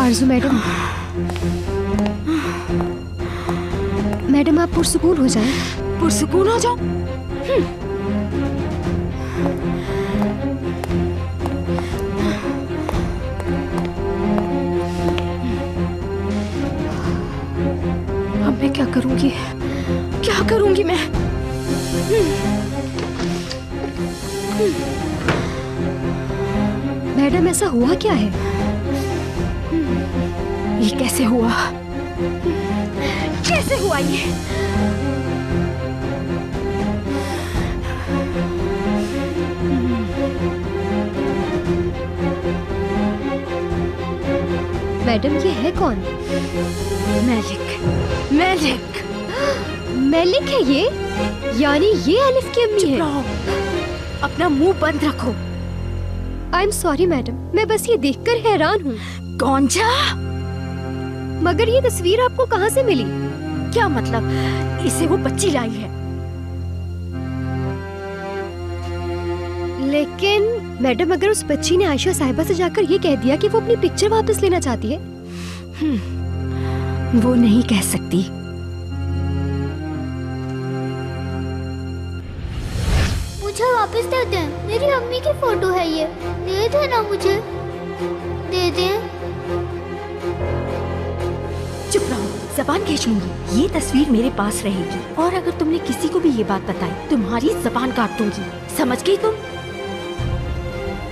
आरज़ू madam, madam आप पुरसुकून हो जाएं। पुरसुकून हो जाओ? अब मैं क्या करूंगी? क्या करूंगी मैं? मैडम ऐसा हुआ क्या है? ये कैसे हुआ? कैसे हुआ ये? मैडम ये है कौन? मेलिक। मेलिक। मेलिक है ये? यानी ये अलिफ की अम्मी है? अपना मुंह बंद रखो। आई एम सॉरी मैडम, मैं बस ये देखकर हैरान हूँ। गोंजा? मगर ये तस्वीर आपको कहाँ से मिली? क्या मतलब? इसे वो बच्ची लाई है। लेकिन मैडम अगर उस बच्ची ने आयशा साहिबा से जाकर ये कह दिया कि वो अपनी पिक्चर वापस लेना चाहती है? वो नहीं कह सकती। मुझे वापस दे दें, मेरी अम्मी की फोटो है ये, दे देना मुझे, दे दें। चुप रहो, जबान खींच लूंगी। ये तस्वीर मेरे पास रहेगी और अगर तुमने किसी को भी ये बात बताई तुम्हारी जबान काट दूंगी, समझ गई तुम?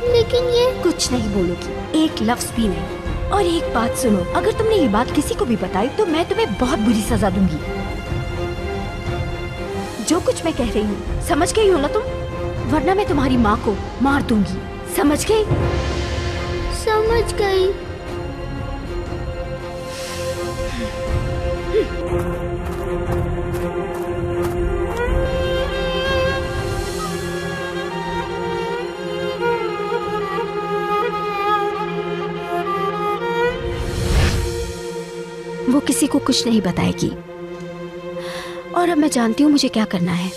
लेकिन ये कुछ नहीं बोलोगी, एक लफ्ज भी नहीं। और एक बात सुनो, अगर तुमने ये बात किसी को भी बताई तो मैं तुम्हें बहुत बुरी सजा दूंगी। जो कुछ मैं कह रही हूँ समझ गई हो ना तुम? वरना मैं तुम्हारी माँ को मार दूंगी, समझ गई? समझ गई। वो किसी को कुछ नहीं बताएगी और अब मैं जानती हूँ मुझे क्या करना है।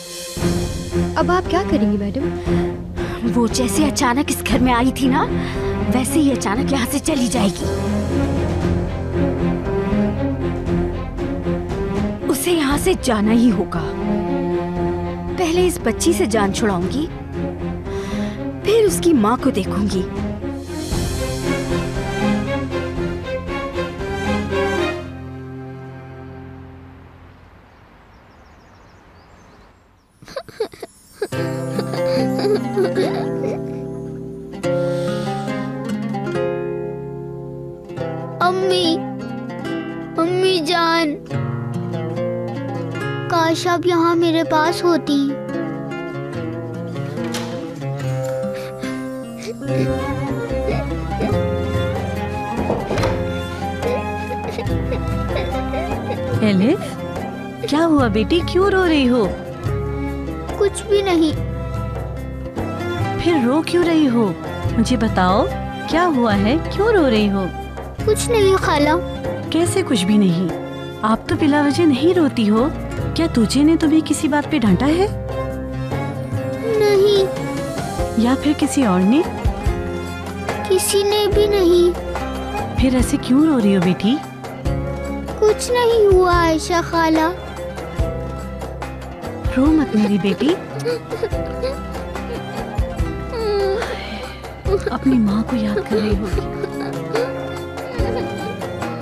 अब आप क्या करेंगी मैडम? वो जैसे अचानक इस घर में आई थी ना, वैसे ही अचानक यहाँ से चली जाएगी। उसे यहाँ से जाना ही होगा। पहले इस बच्ची से जान छुड़ाऊंगी, फिर उसकी माँ को देखूंगी। अम्मी, अम्मी जान, काश आप यहाँ मेरे पास होती। एलिफ, क्या हुआ बेटी, क्यों रो रही हो? कुछ भी नहीं। फिर रो क्यों रही हो? मुझे बताओ क्या हुआ है, क्यों रो रही हो? कुछ नहीं खाला। कैसे कुछ भी नहीं? आप तो बिला वजह नहीं रोती हो। क्या तुझे ने तुम्हें किसी बात पे डांटा है? नहीं। या फिर किसी और ने? किसी ने भी नहीं। फिर ऐसे क्यों रो रही हो बेटी? कुछ नहीं हुआ आयशा खाला। रो मत मेरी बेटी। अपनी माँ को याद कर रही होगी।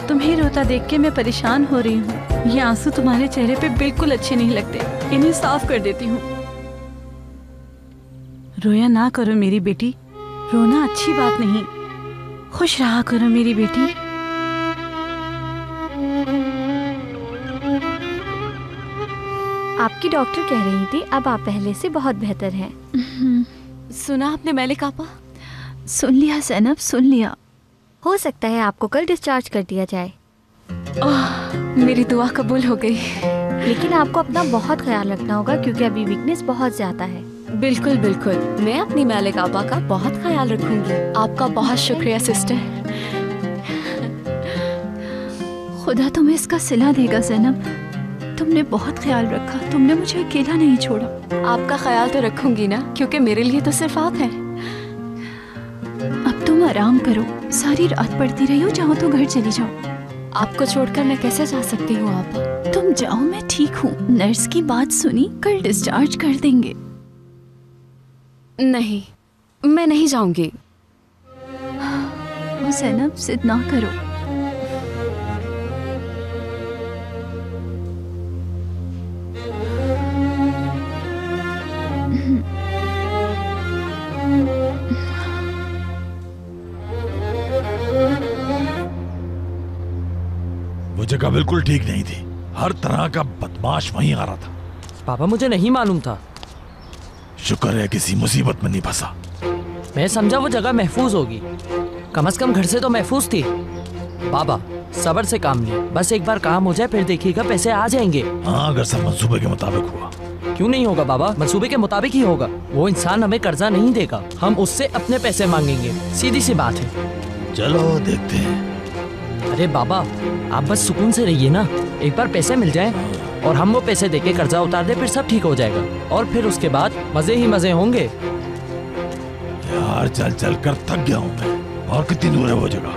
तुम्हें रोता देख के मैं परेशान हो रही हूँ। ये आंसू तुम्हारे चेहरे पे बिल्कुल अच्छे नहीं लगते, इन्हें साफ कर देती हूँ। रोया ना करो मेरी बेटी, रोना अच्छी बात नहीं। खुश रहा करो मेरी बेटी। आपकी डॉक्टर कह रही थी अब आप पहले से बहुत बेहतर हैं। सुना आपने मेलिक आपा? सुन लिया ज़ैनब, सुन लिया। हो सकता है आपको कल डिस्चार्ज कर दिया जाए। मेरी दुआ कबूल हो गई। लेकिन आपको अपना बहुत ख्याल रखना होगा क्योंकि अभी वीकनेस बहुत ज्यादा है। बिल्कुल बिल्कुल, मैं अपनी मेलिक आपा का बहुत ख्याल रखूंगी। आपका बहुत शुक्रिया सिस्टर। खुदा तुम्हें इसका सिला देगा ज़ैनब। तुमने बहुत ख्याल रखा, तुमने मुझे अकेला नहीं छोड़ा। आपका ख्याल तो रखूंगी ना, क्योंकि मेरे लिए तो सिर्फ आप हैं। अब तुम आराम करो, सारी रात पढ़ती रही हो, चाहो तो घर चली जाओ। आपको छोड़कर मैं कैसे जा सकती हूँ आप? तुम जाओ, मैं ठीक हूँ। नर्स की बात सुनी, कल डिस्चार्ज कर देंगे। नहीं, मैं नहीं जाऊंगी। ज़ैनब, जिद ना करो। वो जगह बिल्कुल ठीक नहीं थी। हर तरह का बदमाश वहीं आ रहा था। पापा मुझे नहीं मालूम था। शुक्र है किसी मुसीबत में नहीं फंसा। मैं समझा वो जगह महफूज होगी, कम से कम घर से तो महफूज थी। बाबा सब्र से काम लिया, बस एक बार काम हो जाए फिर देखिएगा पैसे आ जाएंगे। हाँ, अगर सब मंसूबे के मुताबिक हुआ। क्यों नहीं होगा बाबा, मंसूबे के मुताबिक ही होगा। वो इंसान हमें कर्जा नहीं देगा, हम उससे अपने पैसे मांगेंगे, सीधी सी बात है। चलो देखते हैं। अरे बाबा आप बस सुकून से रहिए ना, एक बार पैसे मिल जाए और हम वो पैसे देके कर्जा उतार दे, फिर सब ठीक हो जाएगा और फिर उसके बाद मजे ही मजे होंगे। यार चल चल कर थक गया हूँ मैं। और कितनी दूर है वो जगह?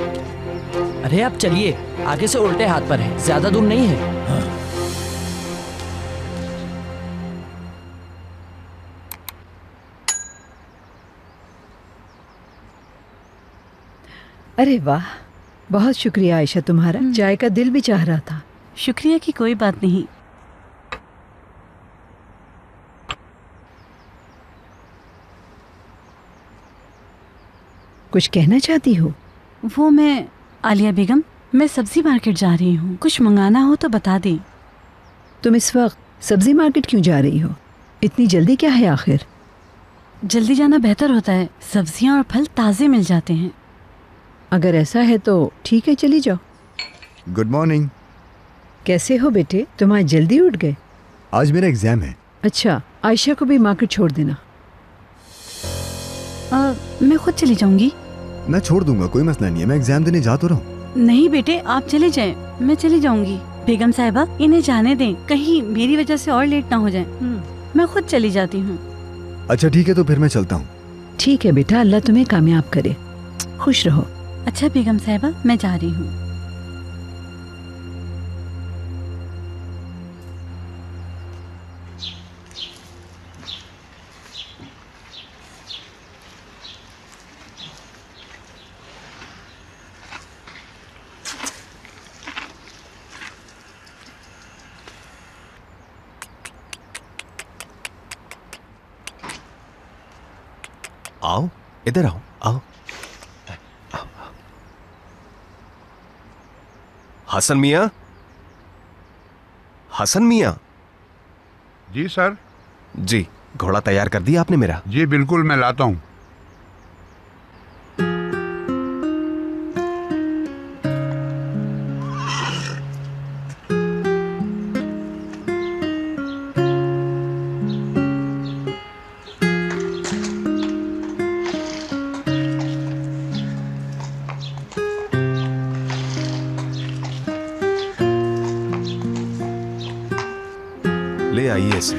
अरे आप चलिए, आगे से उल्टे हाथ पर है, ज्यादा दूर नहीं है। हाँ। अरे वाह, बहुत शुक्रिया आयशा तुम्हारा। चाय का दिल भी चाह रहा था। शुक्रिया की कोई बात नहीं। कुछ कहना चाहती हो? वो मैं आलिया बेगम, मैं सब्जी मार्केट जा रही हूँ, कुछ मंगाना हो तो बता दें। तुम इस वक्त सब्जी मार्केट क्यों जा रही हो? इतनी जल्दी क्या है आखिर? जल्दी जाना बेहतर होता है, सब्जियाँ और फल ताज़े मिल जाते हैं। अगर ऐसा है तो ठीक है, चली जाओ। Good morning. कैसे हो बेटे, तुम आज जल्दी उठ गए? आज मेरा एग्जाम है। अच्छा, आयशा को भी मार्केट छोड़ देना। मैं खुद चली जाऊंगी। मैं छोड़ दूंगा, कोई मसला नहीं है, मैं एग्जाम देने जा तो रहा हूँ। नहीं बेटे, आप चले जाएं, मैं चली जाऊंगी। बेगम साहिबा, इन्हें जाने दें, कहीं मेरी वजह से और लेट ना हो जाए। मैं खुद चली जाती हूँ। अच्छा ठीक है, तो फिर मैं चलता हूँ। ठीक है बेटा, अल्लाह तुम्हें कामयाब करे, खुश रहो। अच्छा बेगम साहिबा, मैं जा रही हूँ। आओ, इधर आओ, आओ। हसन मियाँ, हसन मियाँ। जी सर। जी, घोड़ा तैयार कर दिया आपने मेरा? जी बिल्कुल, मैं लाता हूँ। ले आइए इसे।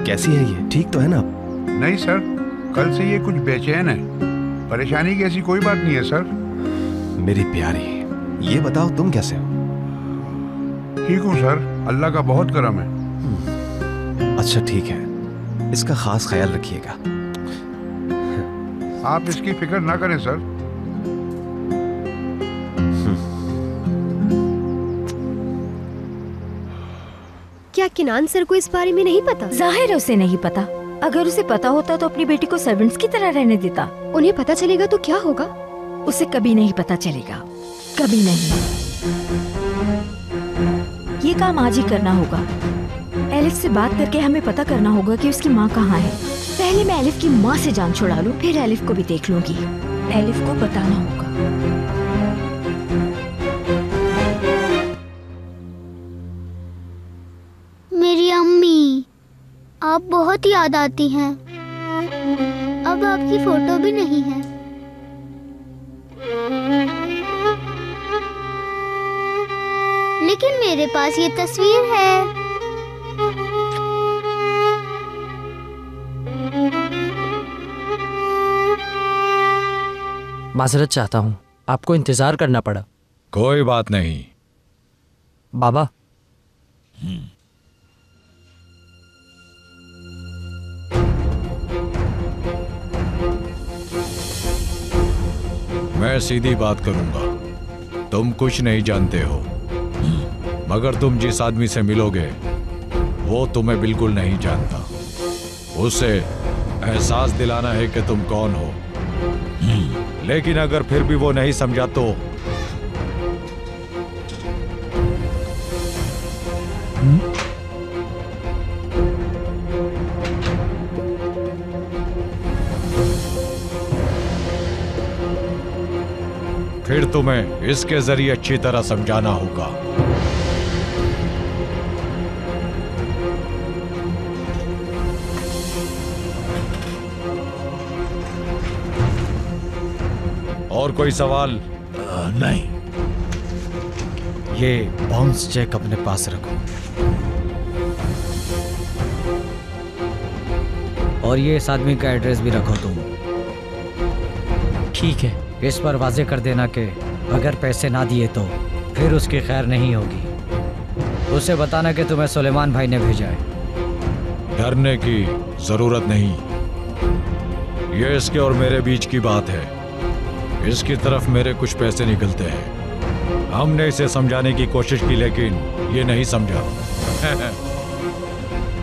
कैसी है ये, ठीक तो है ना? नहीं सर, कल से ये कुछ बेचैन है। परेशानी की ऐसी कोई बात नहीं है सर। मेरी प्यारी, ये बताओ तुम कैसे हो? ठीक हूँ सर, अल्लाह का बहुत करम है। अच्छा ठीक है, इसका खास ख्याल रखिएगा। आप इसकी फिक्र ना करें सर। क्या किनान सर को इस बारे में नहीं पता? जाहिर है उसे नहीं पता। अगर उसे पता होता तो अपनी बेटी को सर्वेंट्स की तरह रहने देता। उन्हें पता चलेगा तो क्या होगा? उसे कभी नहीं पता चलेगा, कभी नहीं। ये काम आज ही करना होगा। एलिफ से बात करके हमें पता करना होगा कि उसकी माँ कहाँ है। पहले मैं एलिफ की माँ से जान छुड़ा लूं, फिर एलिफ को भी देख लूंगी। एलिफ को बताना होगा। मेरी अम्मी, आप बहुत याद आती हैं। अब आपकी फोटो भी नहीं है। लेकिन मेरे पास ये तस्वीर है। माजरत चाहता हूँ, आपको इंतजार करना पड़ा। कोई बात नहीं बाबा। मैं सीधी बात करूंगा, तुम कुछ नहीं जानते हो, मगर तुम जिस आदमी से मिलोगे वो तुम्हें बिल्कुल नहीं जानता। उसे एहसास दिलाना है कि तुम कौन हो, लेकिन अगर फिर भी वो नहीं समझा तो फिर तुम्हें इसके जरिए अच्छी तरह समझाना होगा। और कोई सवाल? नहीं। ये बाउंस चेक अपने पास रखो और ये इस आदमी का एड्रेस भी रखो तुम। ठीक है। इस पर वाजे कर देना कि अगर पैसे ना दिए तो फिर उसकी खैर नहीं होगी। उसे बताना कि तुम्हें सुलेमान भाई ने भेजा है। डरने की जरूरत नहीं, ये इसके और मेरे बीच की बात है। इसकी तरफ मेरे कुछ पैसे निकलते हैं। हमने इसे समझाने की कोशिश की लेकिन ये नहीं समझा।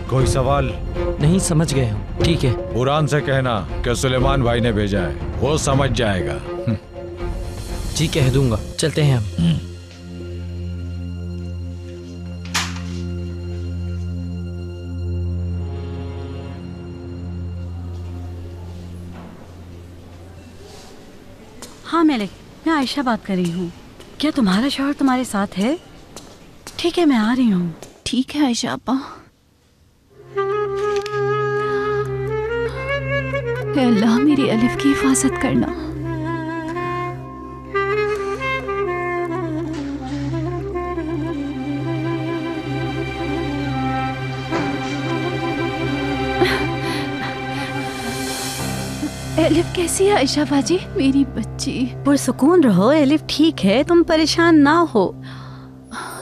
कोई सवाल? नहीं, समझ गए हम। ठीक है। बुरान से कहना कि सुलेमान भाई ने भेजा है, वो समझ जाएगा। जी कह दूंगा। चलते हैं हम। हाँ मेलिक, मैं आयशा बात कर रही हूँ। क्या तुम्हारा शौहर तुम्हारे साथ है? ठीक है, मैं आ रही हूँ। ठीक है आयशा आपा। हे अल्लाह, मेरी अलिफ की हिफाजत करना। एलिफ कैसी है आयशा बाजी? मेरी बच्ची। पुरसुकून रहो, एलिफ ठीक है, तुम परेशान ना हो।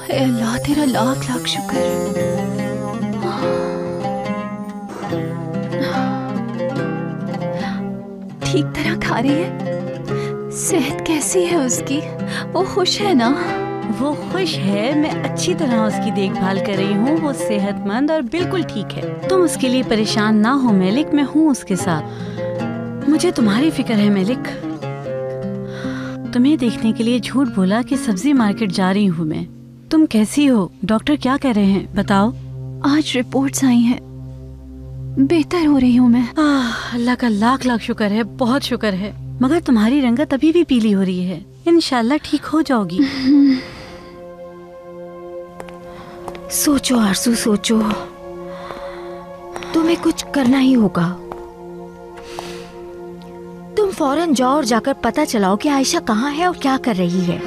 हे अल्लाह, तेरा लाख लाख शुक्र। ठीक तरह खा रही है? सेहत कैसी है उसकी? वो खुश है ना? वो खुश है, मैं अच्छी तरह उसकी देखभाल कर रही हूँ। वो सेहतमंद और बिल्कुल ठीक है। तुम उसके लिए परेशान ना हो मेलिक, मैं हूँ उसके साथ। मुझे तुम्हारी फिक्र है मेलिक। तुम्हें देखने के लिए झूठ बोला कि सब्जी मार्केट जा रही हूँ मैं। तुम कैसी हो? डॉक्टर क्या कह रहे हैं बताओ। आज रिपोर्ट्स आई हैं, बेहतर हो रही हूँ मैं। अल्लाह का लाख लाख शुक्र है, बहुत शुक्र है। मगर तुम्हारी रंगत अभी भी पीली हो रही है। इंशाल्लाह ठीक हो जाओगी। सोचो आरज़ू, सोचो। तुम्हें कुछ करना ही होगा। तुम फौरन जाओ और जाकर पता चलाओ कि आयशा कहाँ है और क्या कर रही है,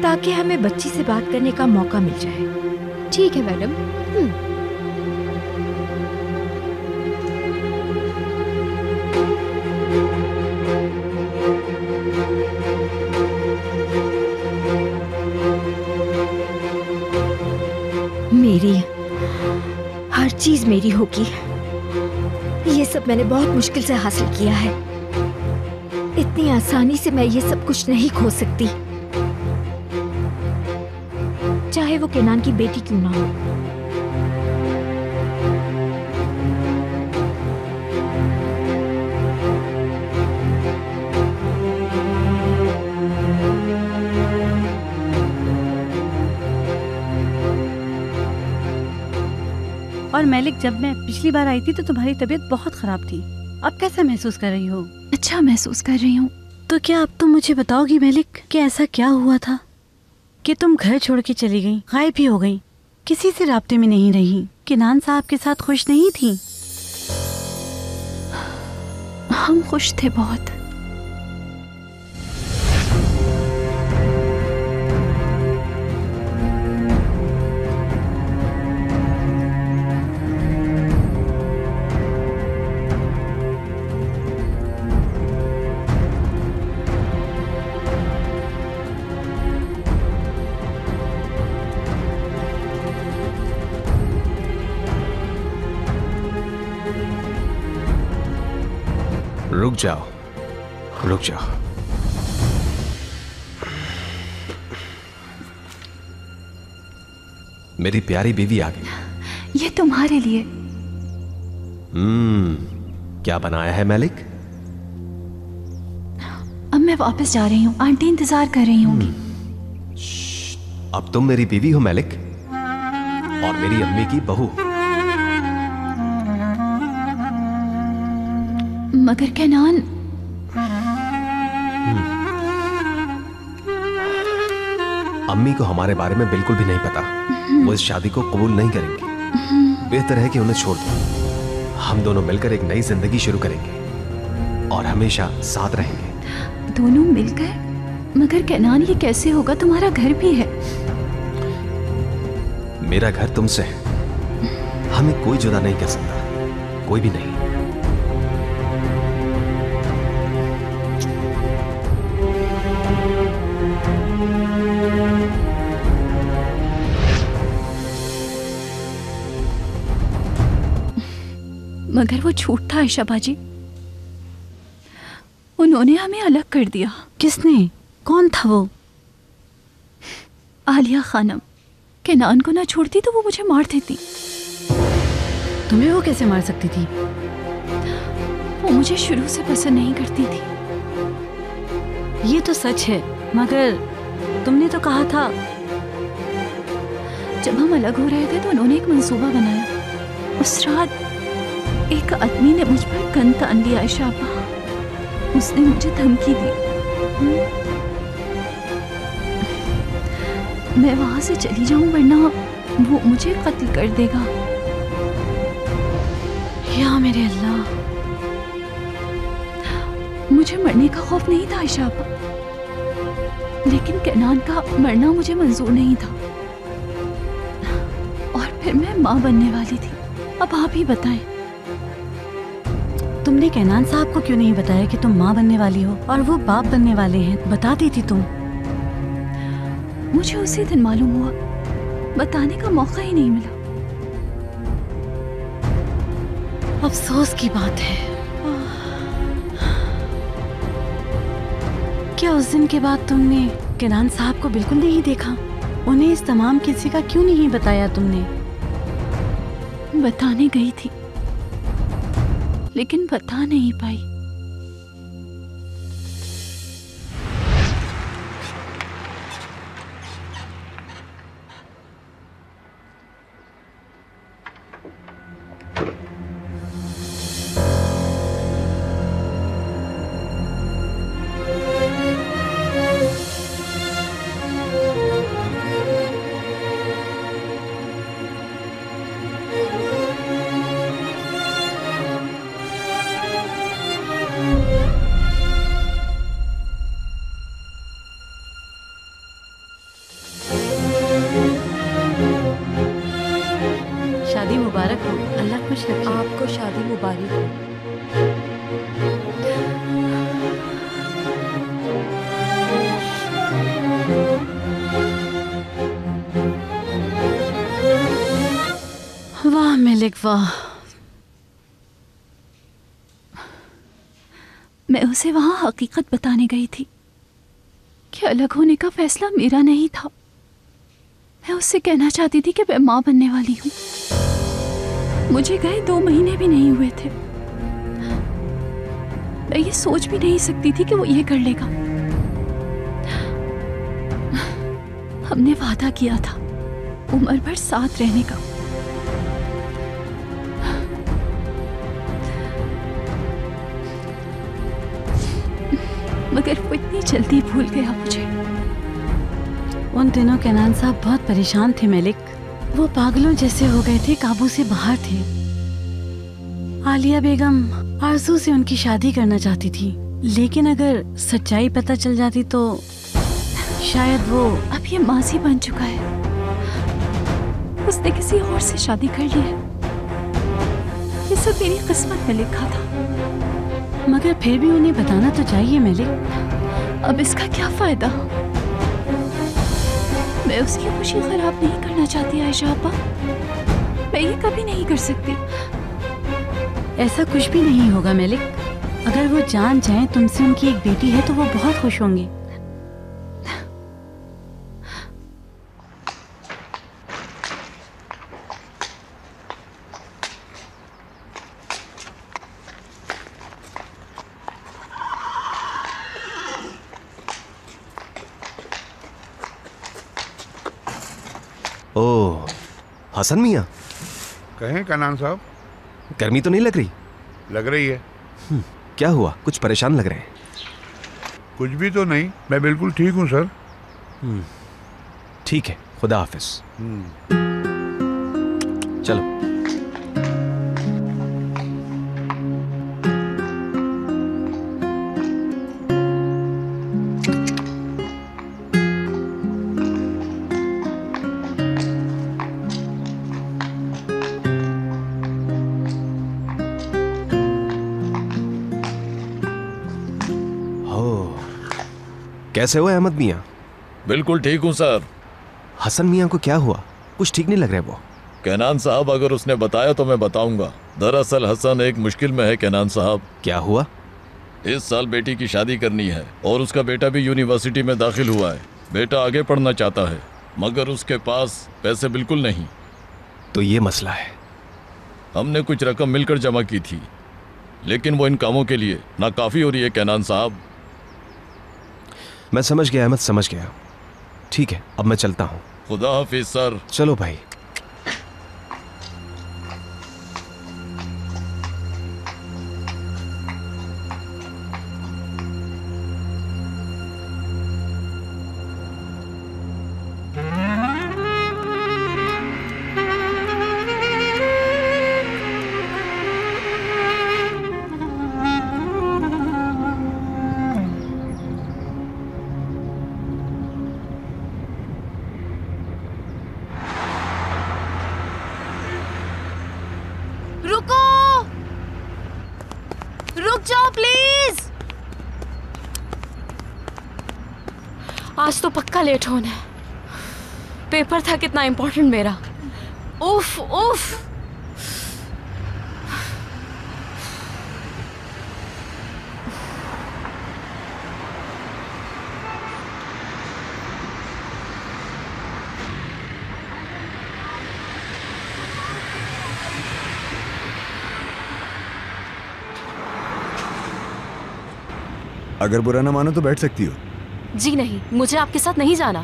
ताकि हमें बच्ची से बात करने का मौका मिल जाए। ठीक है मैडम। मेरी हर चीज मेरी होगी। ये सब मैंने बहुत मुश्किल से हासिल किया है। इतनी आसानी से मैं ये सब कुछ नहीं खो सकती, चाहे वो केनान की बेटी क्यों ना हो। और मेलिक, जब मैं पिछली बार आई थी तो तुम्हारी तबीयत बहुत खराब थी। अब कैसा महसूस कर रही हो? अच्छा महसूस कर रही हूँ। तो क्या अब तुम मुझे बताओगी मेलिक कि ऐसा क्या हुआ था कि तुम घर छोड़ के चली गई, गायब ही हो गई, किसी से राब्ते में नहीं रही? केनान साहब के साथ खुश नहीं थी? हम खुश थे बहुत। रुक जाओ, रुक जाओ। मेरी प्यारी बीवी आ गई। ये तुम्हारे लिए। क्या बनाया है मलिक? अब मैं वापस जा रही हूँ, आंटी इंतजार कर रही होंगी। अब तुम मेरी बीवी हो मलिक, और मेरी अम्मी की बहू। मगर कैनान, अम्मी को हमारे बारे में बिल्कुल भी नहीं पता। वो इस शादी को कबूल नहीं करेंगी। बेहतर है कि उन्हें छोड़ दो। हम दोनों मिलकर एक नई जिंदगी शुरू करेंगे और हमेशा साथ रहेंगे। दोनों मिलकर? मगर कैनान, ये कैसे होगा? तुम्हारा घर भी है। मेरा घर तुमसे है। हमें कोई जुदा नहीं कर सकता, कोई भी नहीं। मगर वो झूठ था आयशा बाजी। उन्होंने हमें अलग कर दिया। किसने? कौन था वो? आलिया खानम। कैनान को ना छोड़ती तो वो मुझे मार देती। तुम्हें वो कैसे मार सकती थी? वो मुझे शुरू से पसंद नहीं करती थी। ये तो सच है, मगर तुमने तो कहा था। जब हम अलग हो रहे थे तो उन्होंने एक मंसूबा बनाया। उस रात एक आदमी ने मुझ पर गन तान लिया आयशा आपा। उसने मुझे धमकी दी, मैं वहां से चली जाऊं वरना वो मुझे कत्ल कर देगा। या मेरे अल्लाह। मुझे मरने का खौफ नहीं था आयशा आपा, लेकिन कैनान का मरना मुझे मंजूर नहीं था। और फिर मैं माँ बनने वाली थी। अब आप ही बताएं। तुमने कैनान साहब को क्यों नहीं बताया कि तुम माँ बनने वाली हो और वो बाप बनने वाले हैं? बता देती तुम। मुझे उसी दिन मालूम हुआ, बताने का मौका ही नहीं मिला। अफसोस की बात है। क्या उस दिन के बाद तुमने कैनान साहब को बिल्कुल नहीं देखा? उन्हें इस तमाम किस्से का क्यों नहीं बताया तुमने? बताने गई थी, लेकिन बता नहीं पाई। शादी मुबारक हो। अल्लाह खुश रखे। आपको शादी मुबारक हो। वाह मलिक वाह। मैं उसे वहां हकीकत बताने गई थी कि अलग होने का फैसला मेरा नहीं था। मैं उससे कहना चाहती थी कि मैं माँ बनने वाली हूँ। मुझे गए 2 महीने भी नहीं हुए थे। मैं ये सोच भी नहीं सकती थी कि वो ये कर लेगा। हमने वादा किया था उम्र भर साथ रहने का। मगर वो इतनी जल्दी भूल गया मुझे। उन दिनों कैनान साहब बहुत परेशान थे मलिक। वो पागलों जैसे हो गए थे, काबू से बाहर थे। आलिया बेगम आरज़ू से उनकी शादी करना चाहती थी, लेकिन अगर सच्चाई पता चल जाती तो शायद वो। अब ये माजी बन चुका है। उसने किसी और से शादी कर ली है। ये सब मेरी किस्मत में लिखा था। मगर फिर भी उन्हें बताना तो चाहिए मलिक। अब इसका क्या फायदा? मैं उसकी खुशी खराब नहीं करना चाहती आयशा आपा। मैं ये कभी नहीं कर सकती। ऐसा कुछ भी नहीं होगा मलिक। अगर वो जान जाए तुमसे उनकी एक बेटी है तो वो बहुत खुश होंगे। ओह, हसन मियाँ। कहें कनान साहब? गर्मी तो नहीं लग रही? लग रही है। क्या हुआ, कुछ परेशान लग रहे हैं? कुछ भी तो नहीं, मैं बिल्कुल ठीक हूँ सर। ठीक है, खुदा हाफिज। चलो। कैसे हो अहमद मियाँ? बिल्कुल ठीक हूँ सर। हसन मियाँ को क्या हुआ? कुछ ठीक नहीं लग रहा है वो। कैनान साहब, अगर उसने बताया तो मैं बताऊंगा। दरअसल हसन एक मुश्किल में है कैनान साहब। क्या हुआ? इस साल बेटी की शादी करनी है और उसका बेटा भी यूनिवर्सिटी में दाखिल हुआ है। बेटा आगे पढ़ना चाहता है मगर उसके पास पैसे बिल्कुल नहीं। तो ये मसला है। हमने कुछ रकम मिलकर जमा की थी लेकिन वो इन कामों के लिए नाकाफी हो रही है कैनान साहब। मैं समझ गया अहमद, समझ गया। ठीक है, अब मैं चलता हूँ। खुदा हाफिज सर। चलो भाई। आज तो पक्का लेट होना है। पेपर था कितना इम्पोर्टेंट मेरा। उफ उफ। अगर बुरा ना मानो तो बैठ सकती हो। जी नहीं, मुझे आपके साथ नहीं जाना।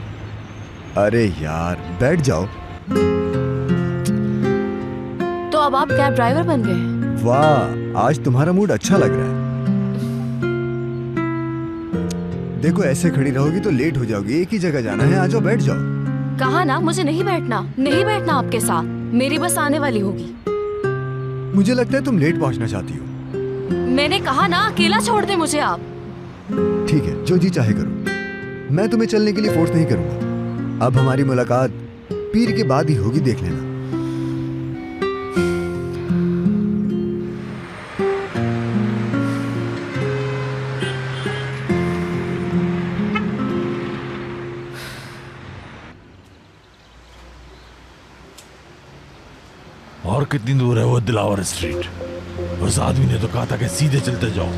अरे यार बैठ जाओ। तो अब आप कैब ड्राइवर बन गए? वाह, आज तुम्हारा मूड अच्छा लग रहा है। देखो ऐसे खड़ी रहोगी तो लेट हो जाओगी। एक ही जगह जाना है, आ जाओ बैठ जाओ। कहा ना मुझे नहीं बैठना, नहीं बैठना आपके साथ। मेरी बस आने वाली होगी। मुझे लगता है तुम लेट पहुंचना चाहती हो। मैंने कहा ना अकेला छोड़ दे मुझे आप। ठीक है, जो जी चाहे करो। मैं तुम्हें चलने के लिए फोर्स नहीं करूंगा। अब हमारी मुलाकात पीर के बाद ही होगी, देख लेना। और कितनी दूर है वो दिलावर स्ट्रीट? उस आदमी ने तो कहा था कि सीधे चलते जाओ।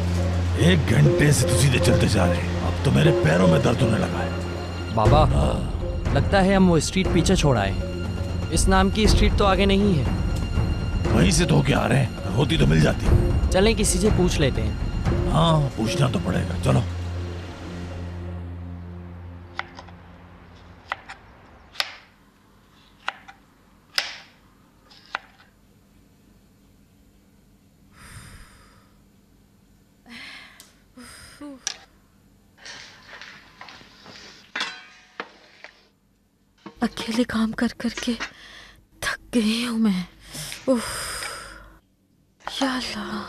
1 घंटे से तो सीधे चलते जा रहे हैं। अब तो मेरे पैरों में दर्द होने लगा है। बाबा, लगता है हम वो स्ट्रीट पीछे छोड़ आए। इस नाम की स्ट्रीट तो आगे नहीं है। वहीं से तो क्या आ रहे हैं, होती तो मिल जाती। चलें किसी से पूछ लेते हैं। हाँ, पूछना तो पड़ेगा। चलो। अकेले काम कर करके थक गई हूँ मैं। उफ, या अल्लाह।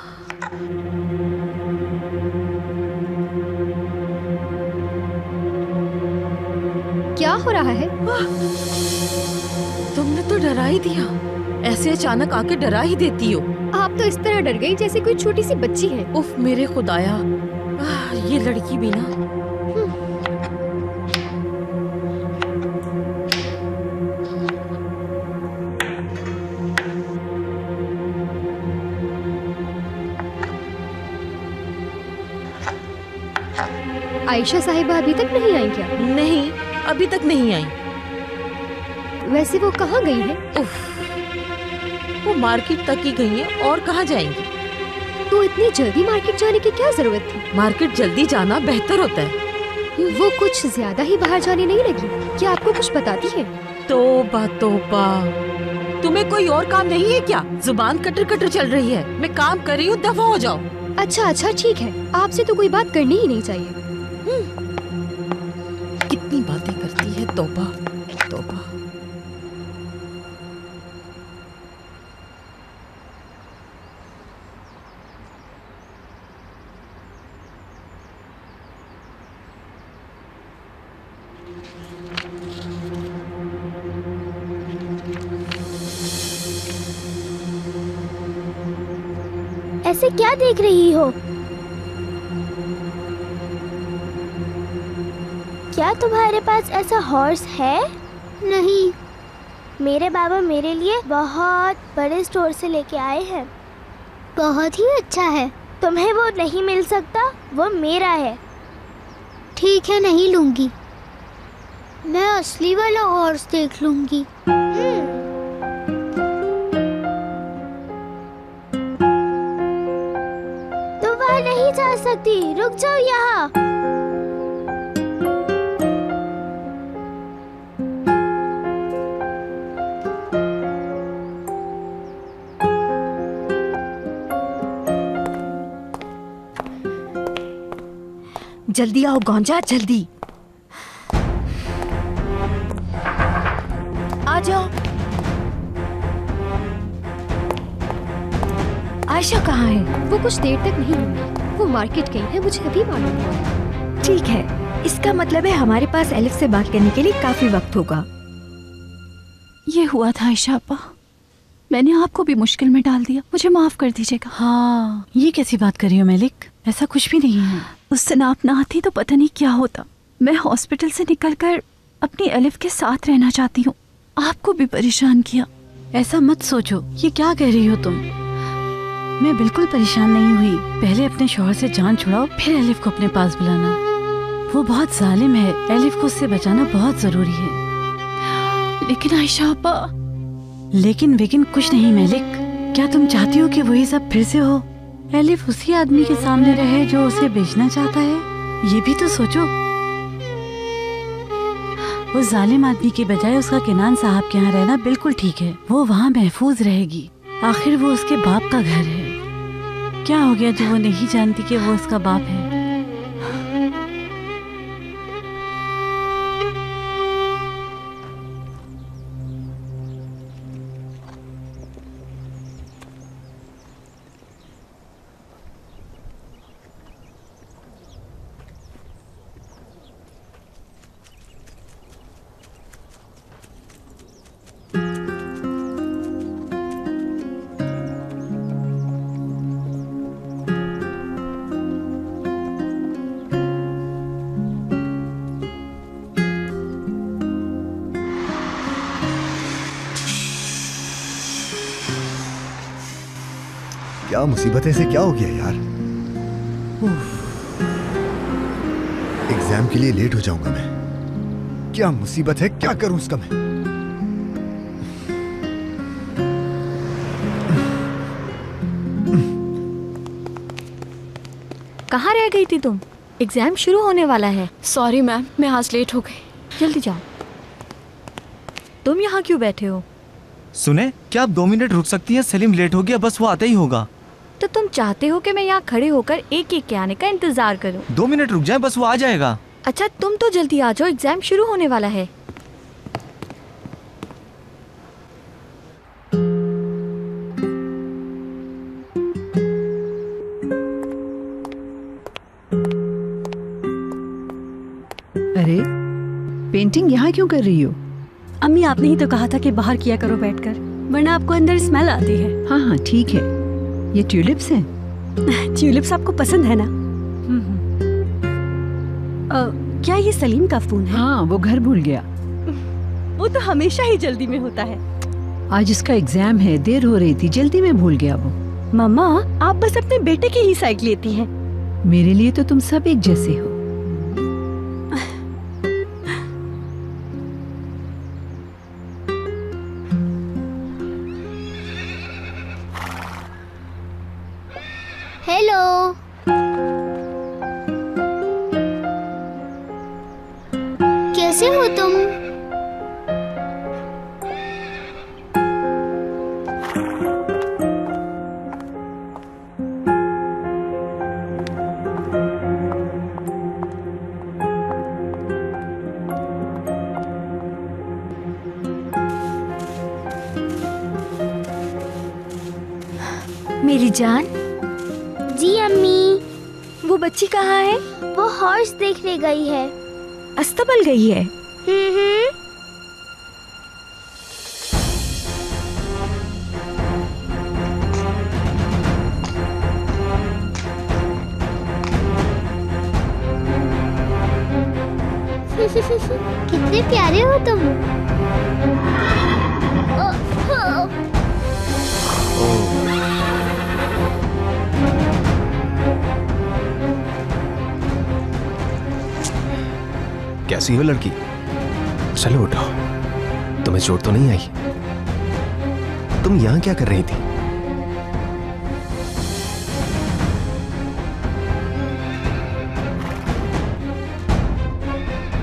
क्या हो रहा है? तुमने तो डरा ही दिया। ऐसे अचानक आके डरा ही देती हो। आप तो इस तरह डर गई जैसे कोई छोटी सी बच्ची है। उफ मेरे खुदाया, ये लड़की भी ना। आयशा साहिबा अभी तक नहीं आई क्या? नहीं, अभी तक नहीं आई। वैसे वो कहाँ गई है? वो मार्केट तक ही गई है, और कहाँ जाएंगी? तो इतनी जल्दी मार्केट जाने की क्या जरूरत थी? मार्केट जल्दी जाना बेहतर होता है। वो कुछ ज्यादा ही बाहर जाने नहीं लगी? क्या आपको कुछ बताती है? तोबा तोबा, तुम्हें कोई और काम नहीं है क्या? जुबान कटर कटर चल रही है। मैं काम कर रही हूँ, दफा हो जाओ। अच्छा ठीक है, आपसे तो कोई बात करनी ही नहीं चाहिए। कितनी बातें करती है, तोबा तोबा। ऐसे क्या देख रही हो? क्या तुम्हारे पास ऐसा हॉर्स है? नहीं, मेरे बाबा मेरे लिए बहुत बड़े स्टोर से लेके आए हैं। बहुत ही अच्छा है। तुम्हें वो नहीं मिल सकता, वो मेरा है। ठीक है, नहीं लूंगी। मैं असली वाला हॉर्स देख लूंगी। तुम वहाँ नहीं जा सकती, रुक जाओ यहाँ। जल्दी आओ गौंजा, जल्दी आ जाओ। आयशा कहाँ है? वो कुछ देर तक नहीं होगी। वो मार्केट गई है, मुझे अभी मालूम हुआ। ठीक है, इसका मतलब है हमारे पास एलिफ से बात करने के लिए काफी वक्त होगा। ये हुआ था आयशा अपा, मैंने आपको भी मुश्किल में डाल दिया, मुझे माफ कर दीजिएगा। हाँ, ये कैसी बात कर रही हो मेलिक? ऐसा कुछ भी नहीं है। उस दिन आप ना आती तो पता नहीं क्या होता। मैं हॉस्पिटल से निकलकर अपनी एलिफ के साथ रहना चाहती हूँ, आपको भी परेशान किया। ऐसा मत सोचो, ये क्या कह रही हो तुम? मैं बिल्कुल परेशान नहीं हुई। पहले अपने शौहर से जान छुड़ाओ, फिर एलिफ को अपने पास बुलाना। वो बहुत जालिम है, एलिफ को उससे बचाना बहुत जरूरी है। लेकिन आयशा अपा। लेकिन वेकिन कुछ नहीं मेलिक। क्या तुम चाहती हो कि वही सब फिर से हो? एलिफ उसी आदमी के सामने रहे जो उसे बेचना चाहता है? ये भी तो सोचो। उस जालिम आदमी के बजाय उसका किनान साहब के यहाँ रहना बिल्कुल ठीक है। वो वहाँ महफूज रहेगी। आखिर वो उसके बाप का घर है। क्या हो गया जो वो नहीं जानती कि वो उसका बाप है? क्या मुसीबत है, से क्या हो गया यार? एग्जाम के लिए लेट हो जाऊंगा मैं। क्या मुसीबत है, क्या करूं इसका मैं? कहाँ रह गई थी तुम? एग्जाम शुरू होने वाला है। सॉरी मैम, मैं आज लेट हो गई। जल्दी जाओ। तुम यहाँ क्यों बैठे हो? सुने, क्या आप 2 मिनट रुक सकती हैं? सलीम लेट हो गया, बस वो आता ही होगा। तो तुम चाहते हो कि मैं यहाँ खड़े होकर एक एक के आने का इंतजार करूँ? 2 मिनट रुक जाए, बस वो आ जाएगा। अच्छा तुम तो जल्दी आ जाओ, एग्जाम शुरू होने वाला है। अरे पेंटिंग यहाँ क्यों कर रही हो? अम्मी आपने ही तो कहा था कि बाहर किया करो बैठकर, वरना आपको अंदर स्मेल आती है। हाँ हाँ ठीक है। ये ट्यूलिप्स हैं? ट्यूलिप्स आपको पसंद है ना? क्या ये सलीम का फोन है? हाँ, वो घर भूल गया। वो तो हमेशा ही जल्दी में होता है। आज इसका एग्जाम है, देर हो रही थी, जल्दी में भूल गया वो। मम्मा आप बस अपने बेटे की ही साइड लेती हैं। मेरे लिए तो तुम सब एक जैसे हो। हेलो। कैसे हो तुम? मेरी जान। जी अम्मी। वो बच्ची कहाँ है? वो हॉर्स देखने गई है। अस्तबल गई है? कितने प्यारे हो तुम। कैसी हो लड़की? चलो उठो। तुम्हें चोट तो नहीं आई? तुम यहां क्या कर रही थी?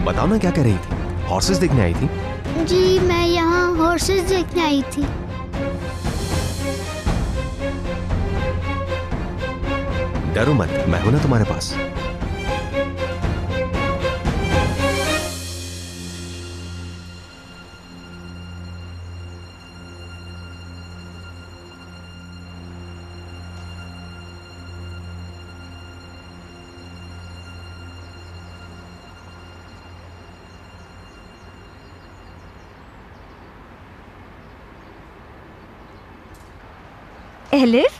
बताओ ना, क्या कर रही थी? हॉर्सेस देखने आई थी? जी मैं यहाँ हॉर्सेस देखने आई थी। डरो मत, मैं हूं ना तुम्हारे पास। एलिफ,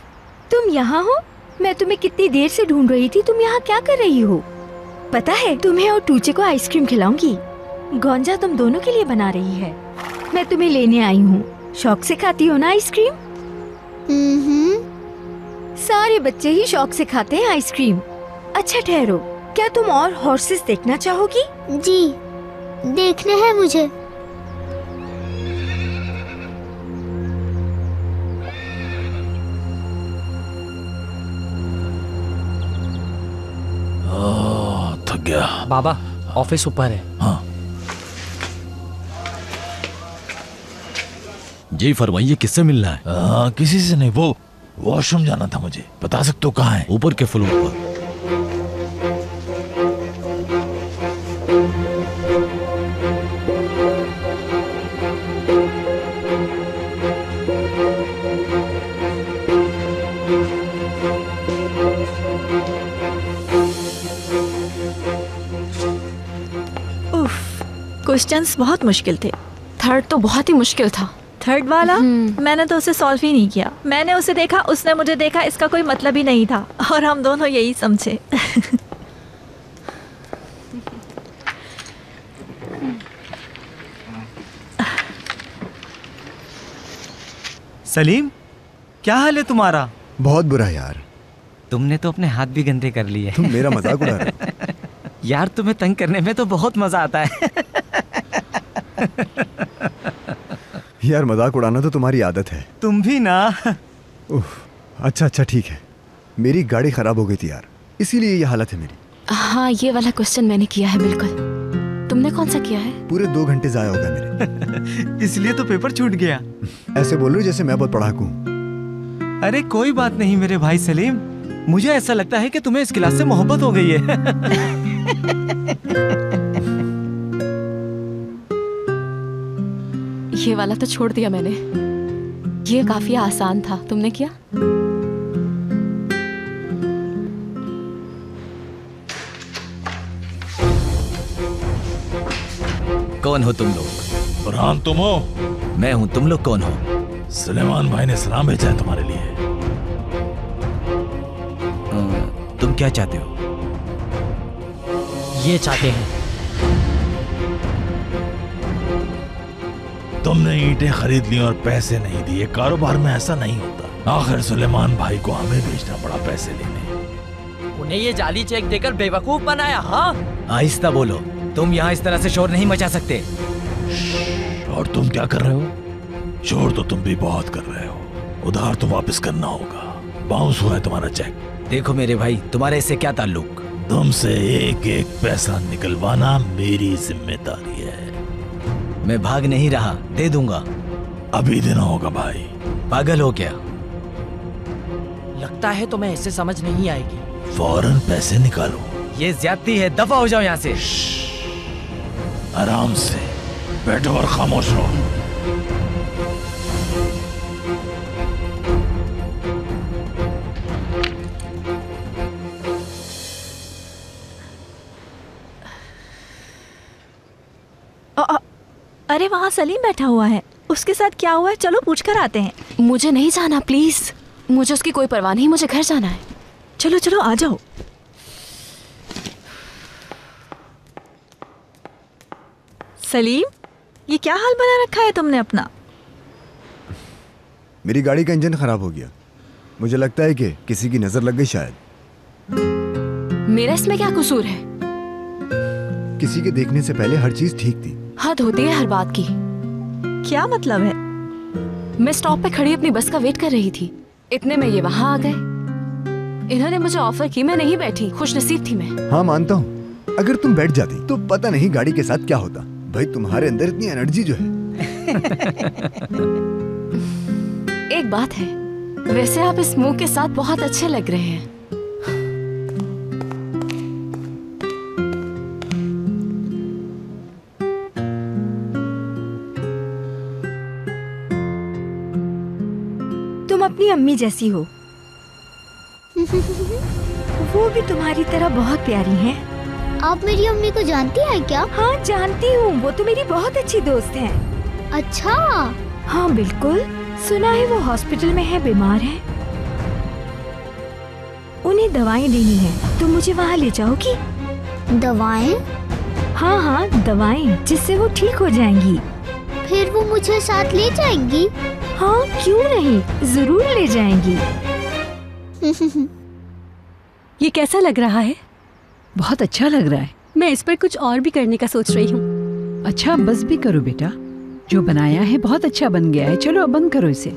तुम यहाँ हो? मैं तुम्हें कितनी देर से ढूंढ रही थी। तुम यहाँ क्या कर रही हो? पता है, तुम्हें और टूचे को आइसक्रीम खिलाऊंगी। गोंजा तुम दोनों के लिए बना रही है। मैं तुम्हें लेने आई हूँ। शौक से खाती हो ना आइसक्रीम? सारे बच्चे ही शौक से खाते हैं आइसक्रीम। अच्छा ठहरो, क्या तुम और हॉर्सेस देखना चाहोगी? जी देखने हैं मुझे। थक गया। बाबा ऑफिस ऊपर है। हाँ जी फरमाइए, किससे मिलना है? किसी से नहीं, वो वॉशरूम जाना था मुझे। बता सकते हो कहाँ है? ऊपर के फ्लोर पर। क्वेश्चंस बहुत मुश्किल थे। थर्ड तो बहुत ही मुश्किल था। थर्ड वाला मैंने तो उसे सॉल्व ही नहीं किया। मैंने उसे देखा, उसने मुझे देखा, इसका कोई मतलब ही नहीं था और हम दोनों यही समझे। सलीम, क्या हाल है तुम्हारा? बहुत बुरा यार। तुमने तो अपने हाथ भी गंदे कर लिए। तुम मेरा मजाक उड़ा रहे हो। यार तुम्हें तंग करने में तो बहुत मजा आता है। यार मजाक उड़ाना तो तुम्हारी आदत है। तुम भी ना। अच्छा ठीक है। मेरी गाड़ी खराब हो गई थी यार, इसीलिए ये हालत है मेरी। हाँ ये वाला क्वेश्चन मैंने किया है। बिल्कुल। तुमने कौन सा किया है? पूरे 2 घंटे जाया हो गए मेरे। इसलिए तो पेपर छूट गया। ऐसे बोल रहे हो जैसे मैं बहुत पढ़ाकू हूँ। अरे कोई बात नहीं मेरे भाई सलीम, मुझे ऐसा लगता है कि तुम्हें इस क्लास से मोहब्बत हो गई है। ये वाला तो छोड़ दिया मैंने। ये काफी आसान था। तुमने किया? कौन हो तुम लोग? फरहान तुम हो? मैं हूँ। तुम लोग कौन हो? सुलेमान भाई ने सलाम भेजा है तुम्हारे लिए। तुम क्या चाहते हो? ये चाहते हैं तुमने ईंटें खरीद ली और पैसे नहीं दिए। कारोबार में ऐसा नहीं होता। आखिर सुलेमान भाई को हमें भेजना पड़ा पैसे लेने। उन्हें ये जाली चेक देकर बेवकूफ बनाया। हाँ आहिस्ता बोलो, तुम यहाँ इस तरह से शोर नहीं मचा सकते। और तुम क्या कर रहे हो? शोर तो तुम भी बहुत कर रहे हो। उधार तो वापस करना होगा। बाउंस हुआ है तुम्हारा चेक। देखो मेरे भाई, तुम्हारे इससे क्या ताल्लुक? तुमसे एक एक पैसा निकलवाना मेरी जिम्मेदारी है। मैं भाग नहीं रहा, दे दूंगा। अभी देना होगा भाई। पागल हो क्या? लगता है तुम्हें ऐसे समझ नहीं आएगी। फौरन पैसे निकालो। ये ज्यादती है, दफा हो जाओ यहाँ से। आराम से बैठो और खामोश रहो। अरे वहाँ सलीम बैठा हुआ है, उसके साथ क्या हुआ है? चलो पूछ कर आते हैं। मुझे नहीं जाना प्लीज, मुझे उसकी कोई परवाह नहीं, मुझे घर जाना है। चलो चलो आ जाओ। सलीम, ये क्या हाल बना रखा है तुमने अपना? मेरी गाड़ी का इंजन खराब हो गया। मुझे लगता है कि किसी की नजर लग गई शायद। मेरा इसमें क्या कसूर है? किसी के देखने से पहले हर चीज ठीक थी। हद होती है हर बात की। क्या मतलब है? मैं स्टॉप पे खड़ी अपनी बस का वेट कर रही थी, इतने में ये वहाँ आ गए। इन्होंने मुझे ऑफर की, मैं नहीं बैठी, खुशनसीब थी मैं। हाँ मानता हूँ, अगर तुम बैठ जाती तो पता नहीं गाड़ी के साथ क्या होता। भाई तुम्हारे अंदर इतनी एनर्जी जो है। एक बात है, वैसे आप इस मुंह के साथ बहुत अच्छे लग रहे हैं। तुम अपनी अम्मी जैसी हो। वो भी तुम्हारी तरह बहुत प्यारी हैं। आप मेरी अम्मी को जानती हैं क्या? हाँ जानती हूँ, वो तो मेरी बहुत अच्छी दोस्त हैं। अच्छा? हाँ बिल्कुल, सुना है वो हॉस्पिटल में है, बीमार है। उन्हें दवाएं देनी है, तुम मुझे वहाँ ले जाओगी? दवाएं? हाँ हाँ दवाएं, जिससे वो ठीक हो जाएंगी। फिर वो मुझे साथ ले जाएंगी? हाँ क्यों नहीं, जरूर ले जाएंगी। ये कैसा लग रहा है? बहुत अच्छा लग रहा है। मैं इस पर कुछ और भी करने का सोच रही हूँ। अच्छा बस भी करो बेटा, जो बनाया है बहुत अच्छा बन गया है। चलो अब बंद करो इसे।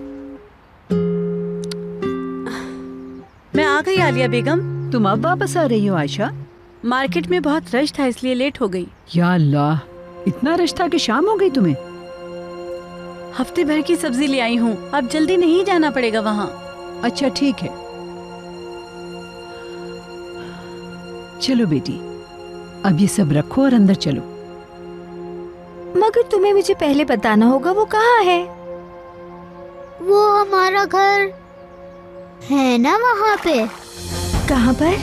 मैं आ गई आलिया बेगम। तुम अब वापस आ रही हो आयशा? मार्केट में बहुत रश था इसलिए लेट हो गई। या अल्लाह, इतना रश था कि शाम हो गई तुम्हें? हफ्ते भर की सब्जी ले आई हूँ, अब जल्दी नहीं जाना पड़ेगा वहाँ। अच्छा ठीक है, चलो बेटी अब ये सब रखो और अंदर चलो। मगर तुम्हें मुझे पहले बताना होगा वो कहाँ है। वो हमारा घर है ना वहाँ पे। कहाँ पर?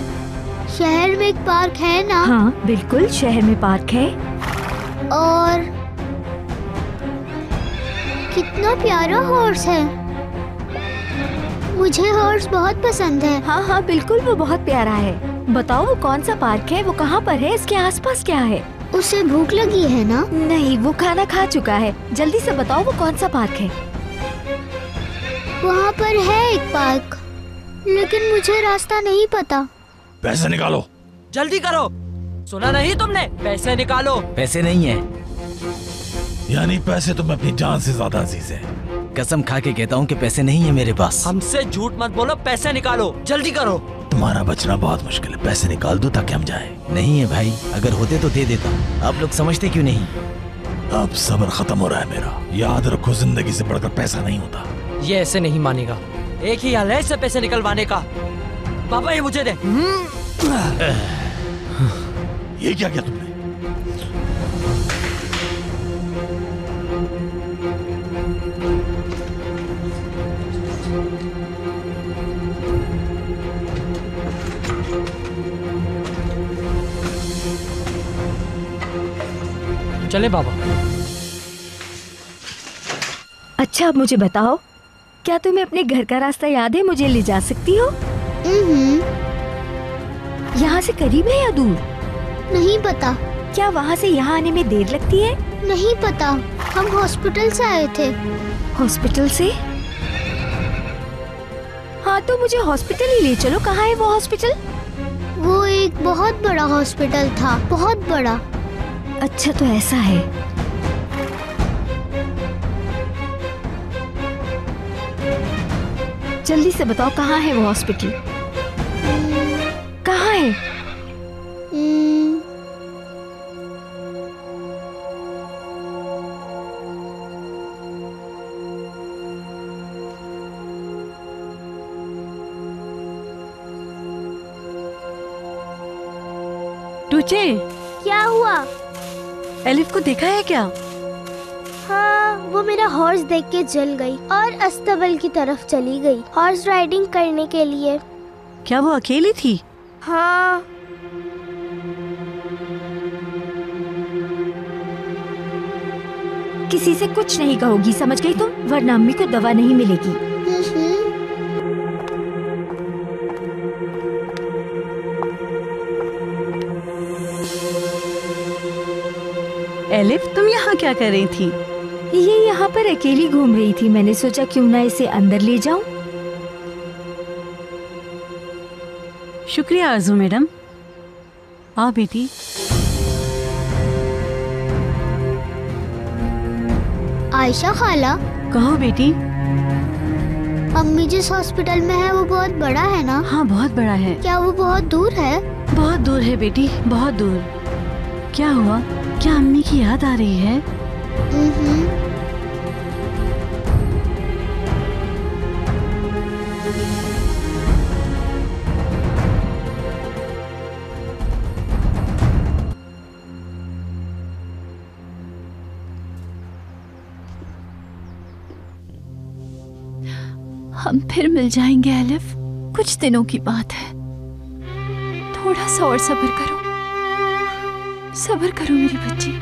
शहर में एक पार्क है ना? हाँ बिल्कुल, शहर में पार्क है। और कितना प्यारा हॉर्स है, मुझे हॉर्स बहुत पसंद है। हाँ हाँ बिल्कुल, वो बहुत प्यारा है। बताओ वो कौन सा पार्क है, वो कहाँ पर है, इसके आसपास क्या है? उसे भूख लगी है ना? नहीं, वो खाना खा चुका है। जल्दी से बताओ वो कौन सा पार्क है। वहाँ पर है एक पार्क, लेकिन मुझे रास्ता नहीं पता। पैसे निकालो। जल्दी करो, सुना नहीं तुमने? पैसे निकालो। पैसे नहीं है। यानी पैसे तुम्हें अपनी जान से ज्यादा अजीज है। कसम खा के कहता हूँ कि पैसे नहीं है मेरे पास। हमसे झूठ मत बोलो, पैसे निकालो, जल्दी करो। तुम्हारा बचना बहुत मुश्किल है, पैसे निकाल दो ताकि हम जाएं। नहीं है भाई, अगर होते तो दे देता। आप लोग समझते क्यों नहीं? अब सब्र खत्म हो रहा है मेरा। याद रखो, जिंदगी से बढ़कर पैसा नहीं होता। ये ऐसे नहीं मानेगा, एक ही हाल है इससे पैसे निकलवाने का। पापा ये मुझे दे। ये क्या किया तुमने? चले बाबा। अच्छा अब मुझे बताओ, क्या तुम्हें अपने घर का रास्ता याद है? मुझे ले जा सकती हो? यहाँ से करीब है या दूर? नहीं पता। क्या वहाँ से यहाँ आने में देर लगती है? नहीं पता, हम हॉस्पिटल से आए थे। हॉस्पिटल से? हाँ तो मुझे हॉस्पिटल ही ले चलो। कहाँ है वो हॉस्पिटल? वो एक बहुत बड़ा हॉस्पिटल था, बहुत बड़ा। अच्छा तो ऐसा है। जल्दी से बताओ कहाँ है वो हॉस्पिटल? है? टूचे, क्या हुआ? एलिफ को देखा है क्या? हाँ, वो मेरा हॉर्स देख के जल गई और अस्तबल की तरफ चली गई हॉर्स राइडिंग करने के लिए। क्या वो अकेली थी? हाँ। किसी से कुछ नहीं कहोगी, समझ गई तुम? वरना अम्मी को दवा नहीं मिलेगी। एलिफ, तुम यहाँ क्या कर रही थी? ये यहाँ पर अकेली घूम रही थी, मैंने सोचा क्यों ना इसे अंदर ले जाऊं। शुक्रिया आरजू मैडम। आओ बेटी। आयशा खाला, कहो बेटी। अम्मी जिस हॉस्पिटल में है वो बहुत बड़ा है ना? हाँ, बहुत बड़ा है। क्या वो बहुत दूर है? बहुत दूर है बेटी, बहुत दूर। क्या हुआ? क्या अम्मी की याद आ रही है? हम फिर मिल जाएंगे एलिफ, कुछ दिनों की बात है। थोड़ा सा और सब्र करो, सब्र करो मेरी बच्ची।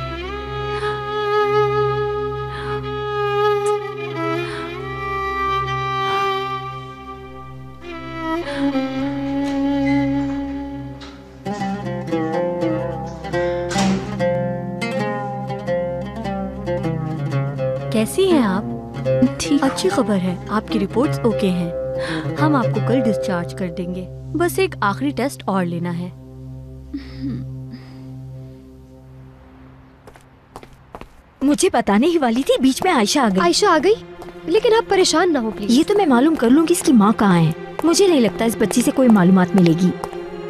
कैसी हैं आप? ठीक। अच्छी खबर है, आपकी रिपोर्ट्स ओके हैं। हम आपको कल डिस्चार्ज कर देंगे, बस एक आखिरी टेस्ट और लेना है। मुझे बताने ही वाली थी, बीच में आयशा आ गई। आयशा आ गई? लेकिन आप परेशान ना हो प्लीज। ये तो मैं मालूम कर लूंगी इसकी माँ कहाँ है। मुझे नहीं लगता इस बच्ची से कोई मालूमात मिलेगी।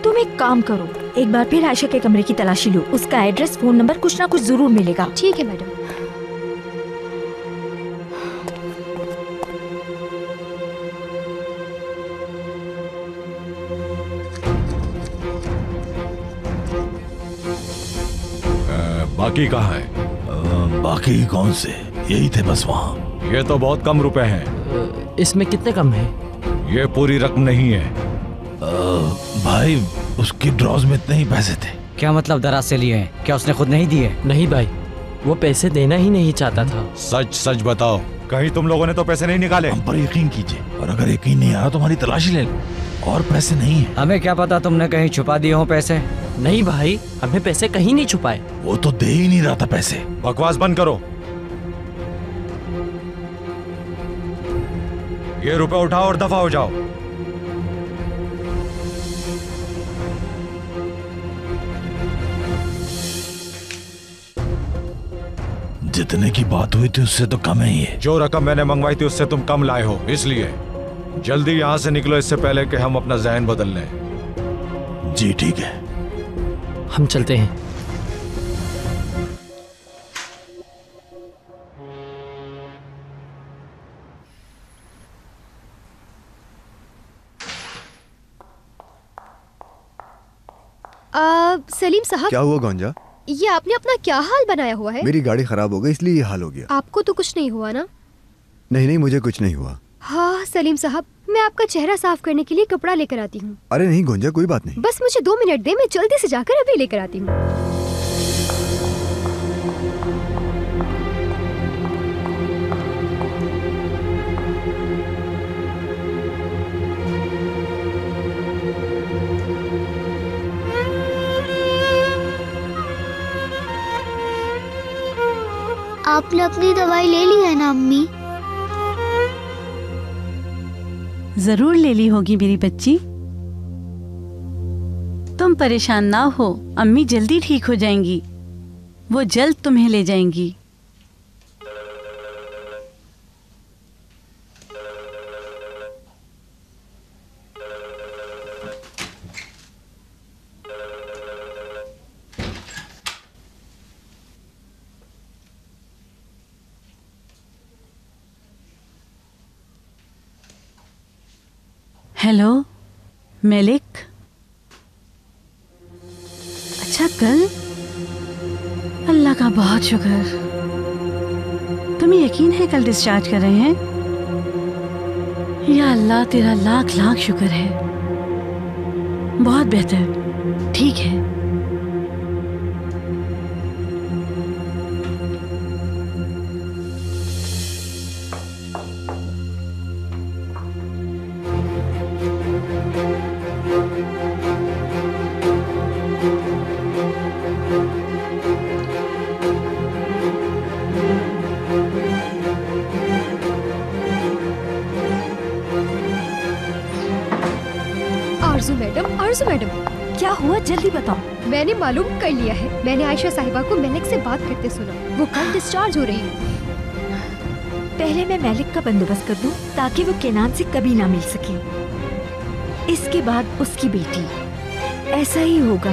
तुम एक काम करो, एक बार फिर आयशा के कमरे की तलाशी लो। उसका एड्रेस, फोन नंबर, कुछ ना कुछ जरूर मिलेगा। ठीक है मैडम। बाकी कहाँ है? बाकी कौन से? यही थे बस वहाँ। ये तो बहुत कम रुपए हैं। इसमें कितने कम है? ये पूरी रकम नहीं है। भाई, उसकी ड्रॉज में इतने ही पैसे थे। क्या मतलब दराज से लिए हैं? क्या उसने खुद नहीं दिए? नहीं भाई, वो पैसे देना ही नहीं चाहता था। सच सच बताओ, कहीं तुम लोगों ने तो पैसे नहीं निकाले? हम पर यकीन कीजिए, और अगर यकीन नहीं आया तो हमारी तलाशी ले लो। और पैसे नहीं है। हमें क्या पता तुमने कहीं छुपा दिए हो पैसे? नहीं भाई, हमें पैसे कहीं नहीं छुपाए। वो तो दे ही नहीं रहा था पैसे। बकवास बंद करो। ये रुपए उठाओ और दफा हो जाओ। जितने की बात हुई थी उससे तो कम है ये। जो रकम मैंने मंगवाई थी उससे तुम कम लाए हो, इसलिए जल्दी यहाँ से निकलो, इससे पहले कि हम अपना ज़हन बदल लें। जी ठीक है, हम चलते हैं। सलीम साहब, क्या हुआ गोंजा? ये आपने अपना क्या हाल बनाया हुआ है? मेरी गाड़ी खराब हो गई इसलिए ये हाल हो गया। आपको तो कुछ नहीं हुआ ना? नहीं नहीं, मुझे कुछ नहीं हुआ। हाँ सलीम साहब, मैं आपका चेहरा साफ करने के लिए कपड़ा लेकर आती हूँ। अरे नहीं गोंजा, कोई बात नहीं। बस मुझे 2 मिनट दे, मैं जल्दी से जाकर अभी लेकर आती हूँ। आपने अपनी दवाई ले ली है ना अम्मी? जरूर ले ली होगी मेरी बच्ची। तुम परेशान ना हो, अम्मी जल्दी ठीक हो जाएंगी। वो जल्द तुम्हें ले जाएंगी। हेलो मलिक। अच्छा कल? अल्लाह का बहुत शुक्र। तुम्हें यकीन है कल डिस्चार्ज कर रहे हैं? या अल्लाह तेरा लाख लाख शुक्र है। बहुत बेहतर, ठीक है। आरज़ू मैडम, क्या हुआ जल्दी बताओ। मैंने मालूम कर लिया है। मैंने आयशा साहिबा को मलिक से बात करते सुना। वो कल डिस्चार्ज हो रही है। पहले मैं मलिक का बंदोबस्त कर दूं ताकि वो केनान से कभी ना मिल सके। इसके बाद उसकी बेटी। ऐसा ही होगा।